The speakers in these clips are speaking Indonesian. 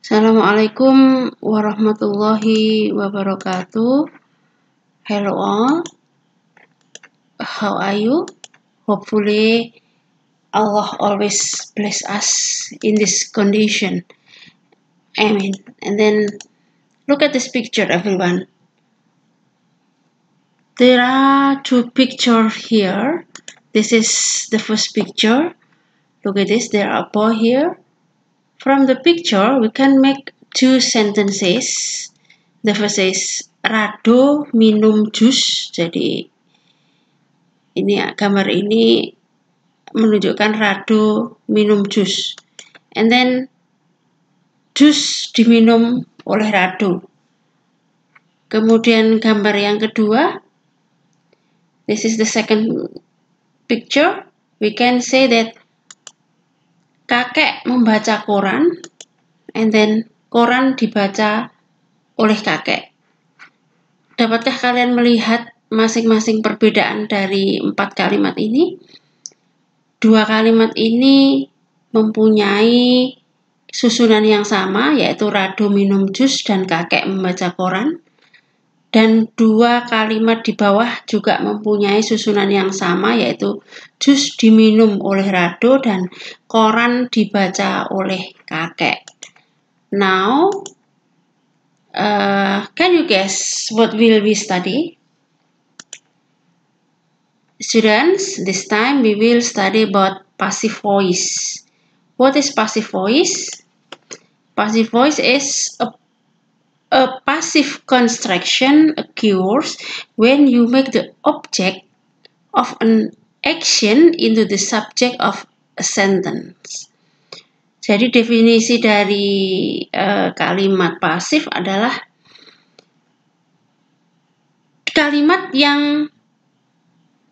Assalamualaikum warahmatullahi wabarakatuh. Hello all, how are you? Hopefully Allah always bless us in this condition. Amen. And then look at this picture, everyone. There are two pictures here. This is the first picture. Look at this, there are a boy here. From the picture, we can make two sentences. The first is Rado minum jus. Jadi ini gambar ini menunjukkan Rado minum jus. And then jus diminum oleh Rado. Kemudian gambar yang kedua, this is the second picture. We can say that kakek membaca koran, and then koran dibaca oleh kakek. Dapatkah kalian melihat masing-masing perbedaan dari 4 kalimat ini? 2 kalimat ini mempunyai susunan yang sama, yaitu Rado minum jus dan kakek membaca koran. Dan 2 kalimat di bawah juga mempunyai susunan yang sama, yaitu jus diminum oleh Rado dan koran dibaca oleh kakek. Now, can you guess what will we study? Students, this time we will study about passive voice. What is passive voice? Passive voice is a passive construction occurs when you make the object of an action into the subject of a sentence. Jadi definisi dari kalimat pasif adalah kalimat yang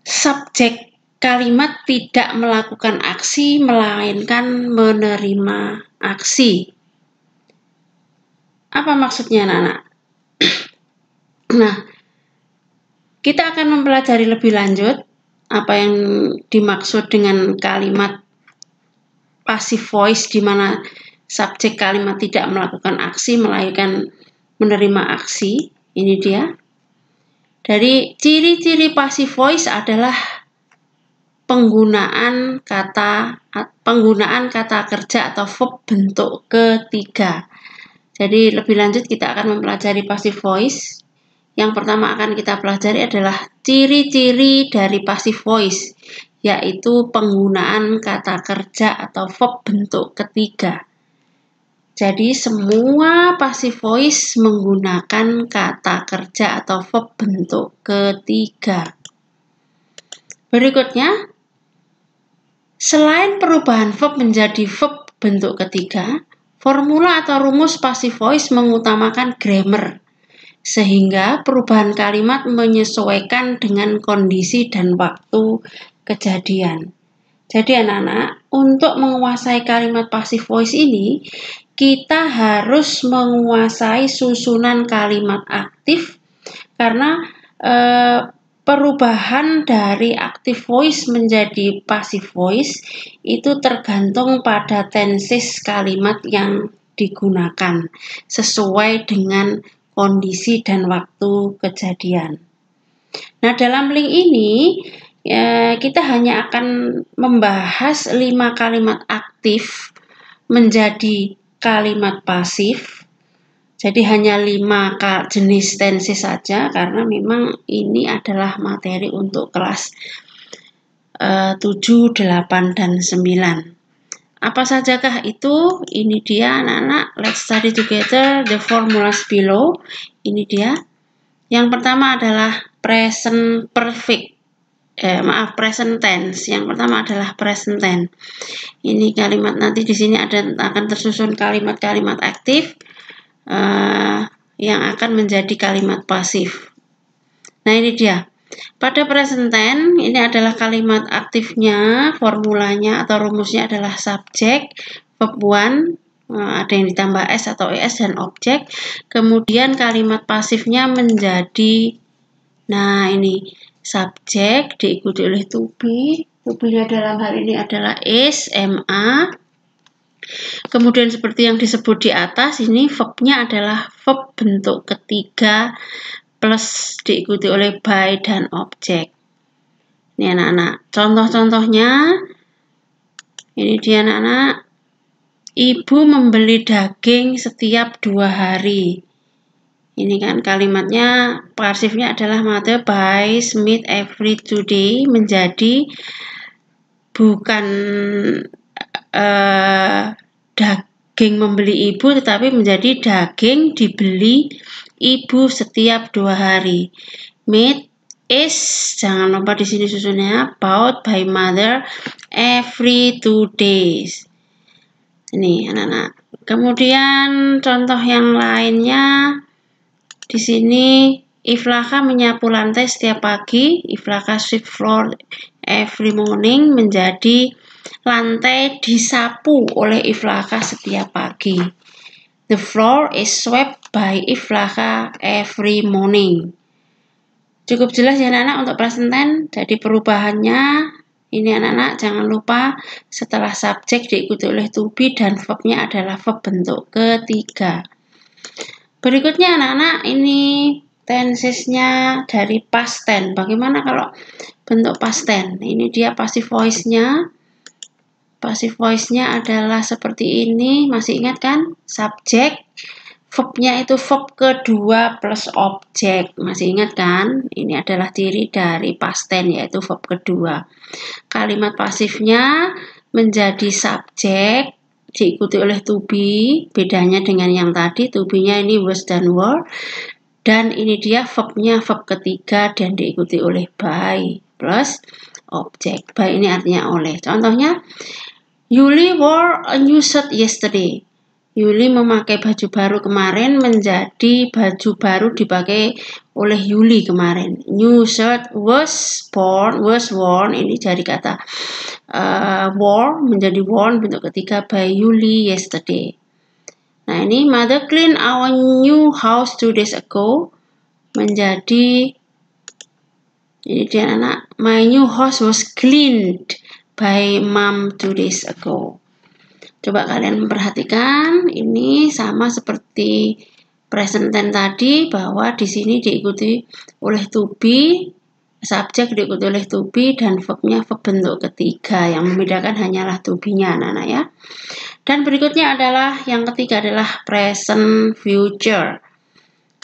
subjek kalimat tidak melakukan aksi melainkan menerima aksi. Apa maksudnya, anak-anak? Nah, kita akan mempelajari lebih lanjut apa yang dimaksud dengan kalimat passive voice, di mana subjek kalimat tidak melakukan aksi melainkan menerima aksi. Ini dia. Dari ciri-ciri passive voice adalah penggunaan kata kerja atau verb bentuk ketiga. Jadi lebih lanjut kita akan mempelajari passive voice. Yang pertama akan kita pelajari adalah ciri-ciri dari passive voice, yaitu penggunaan kata kerja atau verb bentuk ketiga. Jadi semua passive voice menggunakan kata kerja atau verb bentuk ketiga. Berikutnya, selain perubahan verb menjadi verb bentuk ketiga, formula atau rumus passive voice mengutamakan grammar, sehingga perubahan kalimat menyesuaikan dengan kondisi dan waktu kejadian. Jadi anak-anak, untuk menguasai kalimat passive voice ini, kita harus menguasai susunan kalimat aktif, karena perubahan dari active voice menjadi passive voice itu tergantung pada tenses kalimat yang digunakan sesuai dengan kondisi dan waktu kejadian. Nah, dalam link ini kita hanya akan membahas 5 kalimat aktif menjadi kalimat pasif. Jadi hanya 5 jenis tenses saja, karena memang ini adalah materi untuk kelas 7, 8, dan 9. Apa sajakah itu? Ini dia anak-anak. Let's study together the formulas below. Ini dia. Yang pertama adalah present perfect. Present tense. Yang pertama adalah present tense. Ini kalimat, nanti di sini akan tersusun kalimat-kalimat aktif yang akan menjadi kalimat pasif. Nah, ini dia. Pada present tense, ini adalah kalimat aktifnya, formulanya atau rumusnya adalah subjek, verb 1, ada yang ditambah s atau es, dan objek. Kemudian kalimat pasifnya menjadi, nah ini, subjek diikuti oleh to be. To be-nya dalam hal ini adalah is, ma. Kemudian seperti yang disebut di atas, ini verbnya adalah verb bentuk ketiga plus diikuti oleh by dan objek. Ini anak-anak, contoh-contohnya, ini dia anak-anak, ibu membeli daging setiap 2 hari. Ini kan kalimatnya, pasifnya adalah mother buys meat every 2 days, menjadi bukan daging membeli ibu, tetapi menjadi daging dibeli ibu setiap 2 hari. Meat is, jangan lupa di sini susunnya, bought by mother every 2 days. Ini anak-anak. Kemudian contoh yang lainnya di sini, Iflaka menyapu lantai setiap pagi. Iflaka sweep floor every morning, menjadi lantai disapu oleh Iflaka setiap pagi. The floor is swept by Iflaka every morning. Cukup jelas ya anak-anak untuk present tense. Jadi perubahannya ini anak-anak, jangan lupa setelah subjek diikuti oleh to be dan verbnya adalah verb bentuk ketiga. Berikutnya anak-anak, ini tensesnya dari past tense. Bagaimana kalau bentuk past tense? Ini dia passive voice-nya. Passive voice-nya adalah seperti ini. Masih ingat kan? Subjek, verbnya itu verb kedua plus objek. Masih ingat kan? Ini adalah ciri dari past tense, yaitu verb kedua. Kalimat pasifnya menjadi subjek, diikuti oleh to be. Bedanya dengan yang tadi, to be-nya ini was dan were, dan ini dia verbnya verb ketiga dan diikuti oleh by plus objek. By ini artinya oleh. Contohnya, Yuli wore a new shirt yesterday. Yuli memakai baju baru kemarin, menjadi baju baru dipakai oleh Yuli kemarin. New shirt was worn, ini dari kata wore menjadi worn bentuk ketiga by Yuli yesterday. Nah, ini mother cleaned our new house 2 days ago, menjadi ini dia anak, my new house was cleaned by mom 2 days ago. Coba kalian memperhatikan, ini sama seperti present tense tadi, bahwa di sini diikuti oleh to be, subjek diikuti oleh to be, dan verbnya verb bentuk ketiga. Yang membedakan hanyalah to be-nya anak-anak ya. Dan berikutnya adalah, yang ketiga adalah present future.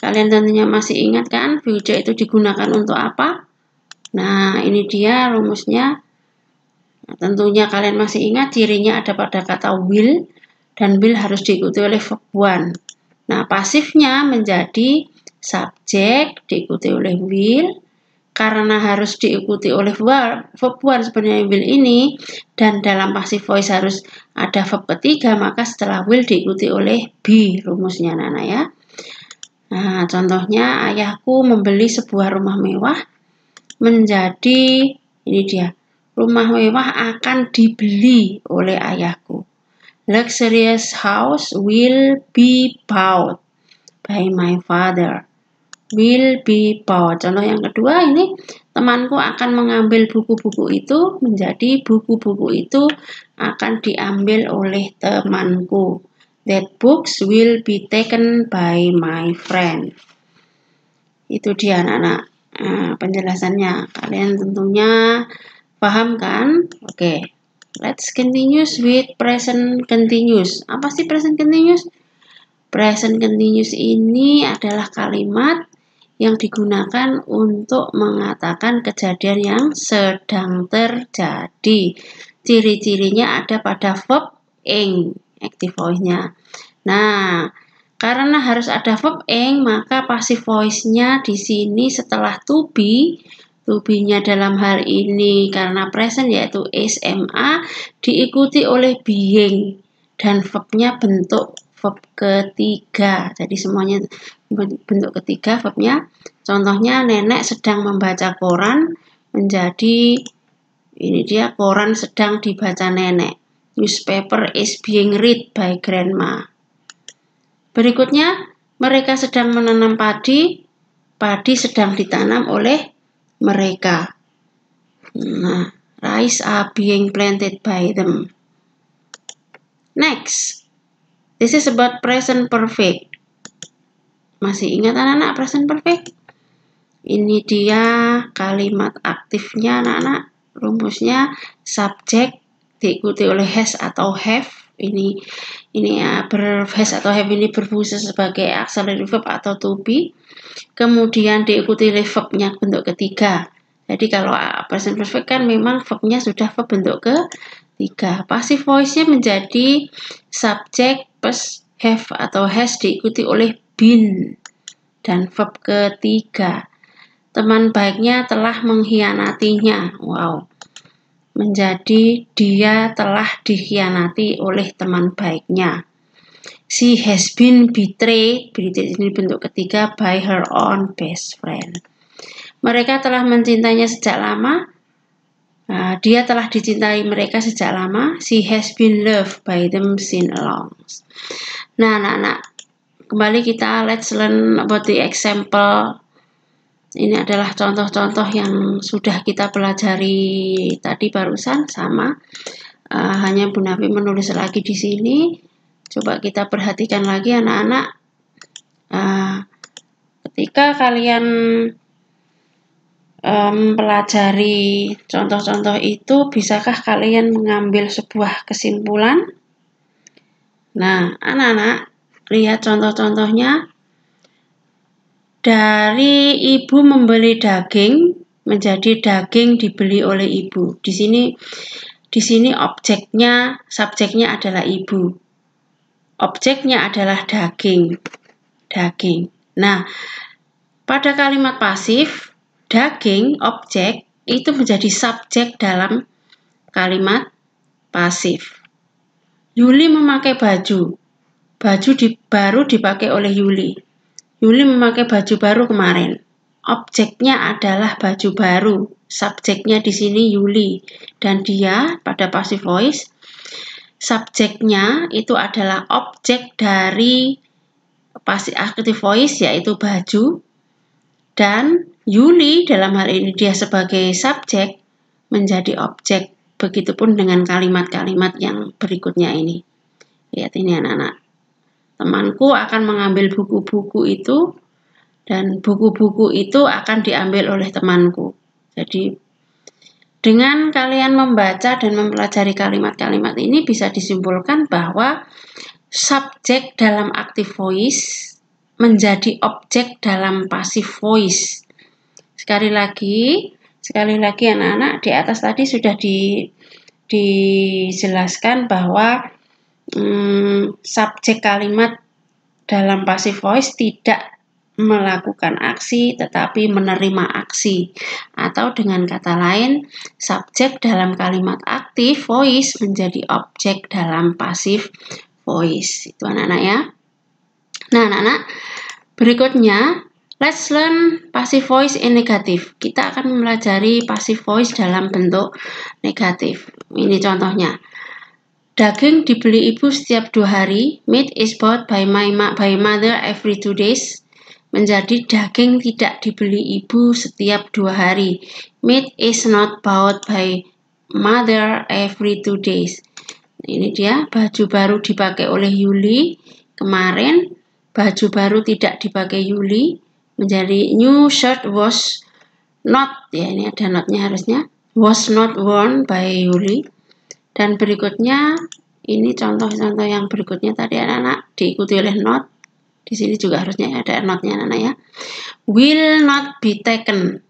Kalian tentunya masih ingat kan, future itu digunakan untuk apa? Nah, ini dia rumusnya. Nah, tentunya kalian masih ingat cirinya ada pada kata will, dan will harus diikuti oleh verb one. Nah, pasifnya menjadi subjek diikuti oleh will, karena harus diikuti oleh verb one sebenarnya will ini, dan dalam passive voice harus ada verb ketiga, maka setelah will diikuti oleh be rumusnya anak-anak ya. Nah, contohnya, ayahku membeli sebuah rumah mewah, menjadi ini dia, rumah mewah akan dibeli oleh ayahku. Luxurious house will be bought by my father. Will be bought. Contoh yang kedua ini, temanku akan mengambil buku-buku itu, menjadi buku-buku itu akan diambil oleh temanku. That books will be taken by my friend. Itu dia anak-anak penjelasannya. Kalian tentunya paham kan? Oke. Let's continue with present continuous. Apa sih present continuous? Present continuous ini adalah kalimat yang digunakan untuk mengatakan kejadian yang sedang terjadi. Ciri-cirinya ada pada verb ing, active voice-nya. Nah, karena harus ada verb ing, maka passive voice-nya di sini setelah to be-nya dalam hal ini karena present yaitu is, ma, diikuti oleh being, dan verbnya bentuk verb ketiga. Jadi semuanya bentuk ketiga verbnya. Contohnya, nenek sedang membaca koran, menjadi ini dia, koran sedang dibaca nenek. Newspaper is being read by grandma. Berikutnya, mereka sedang menanam padi, padi sedang ditanam oleh mereka. Nah, rice are being planted by them. Next, this is about present perfect. Masih ingat anak-anak present perfect? Ini dia kalimat aktifnya anak-anak. Rumusnya subjek diikuti oleh has atau have. Ini ya, has atau have ini berfungsi sebagai auxiliary verb atau to be. Kemudian diikuti oleh verbnya bentuk ketiga. Jadi kalau present perfect kan memang verbnya sudah verb bentuk ketiga. Passive voice-nya menjadi subjek plus have atau has diikuti oleh been dan verb ketiga. Teman baiknya telah mengkhianatinya. Wow. Menjadi dia telah dikhianati oleh teman baiknya. She has been betrayed. Betrayed ini bentuk ketiga by her own best friend. Mereka telah mencintainya sejak lama. Dia telah dicintai mereka sejak lama. She has been loved by them since long. Nah, anak-anak, kembali kita let's learn about the example. Ini adalah contoh-contoh yang sudah kita pelajari tadi barusan sama. Hanya Bu Nafi menulis lagi di sini. Coba kita perhatikan lagi anak-anak. Ketika kalian mempelajari contoh-contoh itu, bisakah kalian mengambil sebuah kesimpulan? Nah, anak-anak, lihat contoh-contohnya. Dari ibu membeli daging menjadi daging dibeli oleh ibu. Di sini objeknya, subjeknya adalah ibu. Objeknya adalah daging. Nah, pada kalimat pasif, daging, objek, itu menjadi subjek dalam kalimat pasif. Yuli memakai baju. Baju baru dipakai oleh Yuli. Yuli memakai baju baru kemarin. Objeknya adalah baju baru. Subjeknya di sini Yuli. Dan dia pada passive voice, subjeknya itu adalah objek dari passive active voice, yaitu baju. Dan Yuli dalam hal ini dia sebagai subjek menjadi objek. Begitupun dengan kalimat-kalimat yang berikutnya ini. Lihat ini anak-anak. Temanku akan mengambil buku-buku itu dan buku-buku itu akan diambil oleh temanku. Jadi dengan kalian membaca dan mempelajari kalimat-kalimat ini bisa disimpulkan bahwa subjek dalam active voice menjadi objek dalam passive voice. Sekali lagi anak-anak, di atas tadi sudah dijelaskan bahwa subjek kalimat dalam passive voice tidak melakukan aksi tetapi menerima aksi, atau dengan kata lain subjek dalam kalimat active voice menjadi objek dalam passive voice. Itu anak-anak ya. Nah anak-anak, berikutnya let's learn passive voice in negative. Kita akan mempelajari passive voice dalam bentuk negatif. Ini contohnya. Daging dibeli ibu setiap 2 hari. Meat is bought by mother every 2 days. Menjadi daging tidak dibeli ibu setiap 2 hari. Meat is not bought by mother every 2 days. Ini dia, baju baru dipakai oleh Yuli. Kemarin baju baru tidak dipakai Yuli. Menjadi new shirt was not, ya ini ada notnya harusnya, was not worn by Yuli. Dan berikutnya, ini contoh-contoh yang berikutnya tadi anak-anak diikuti oleh not. Di sini juga harusnya ada notnya anak-anak ya. Will not be taken.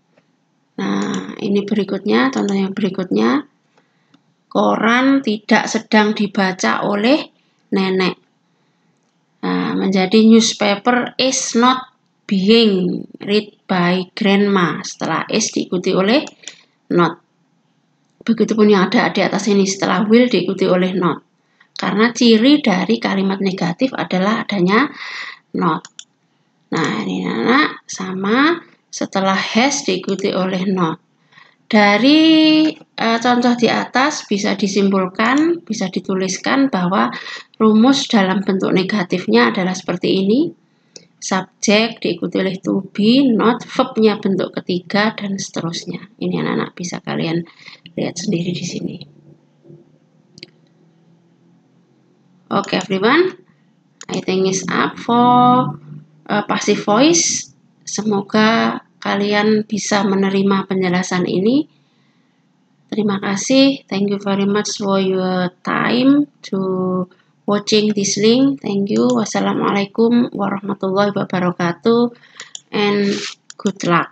Nah, ini berikutnya, contoh yang berikutnya. Koran tidak sedang dibaca oleh nenek. Nah, menjadi newspaper is not being read by grandma. Setelah is diikuti oleh not. Begitupun yang ada di atas ini, setelah will diikuti oleh not. Karena ciri dari kalimat negatif adalah adanya not. Nah, ini anak sama setelah has diikuti oleh not. Dari contoh di atas bisa disimpulkan, bisa dituliskan bahwa rumus dalam bentuk negatifnya adalah seperti ini. Subjek diikuti oleh to be, not, verbnya bentuk ketiga, dan seterusnya. Ini anak-anak bisa kalian lihat sendiri di sini. Okay, everyone, I think it's up for passive voice. Semoga kalian bisa menerima penjelasan ini. Terima kasih. Thank you very much for your time to watching this link. Thank you. Wassalamualaikum warahmatullahi wabarakatuh and good luck.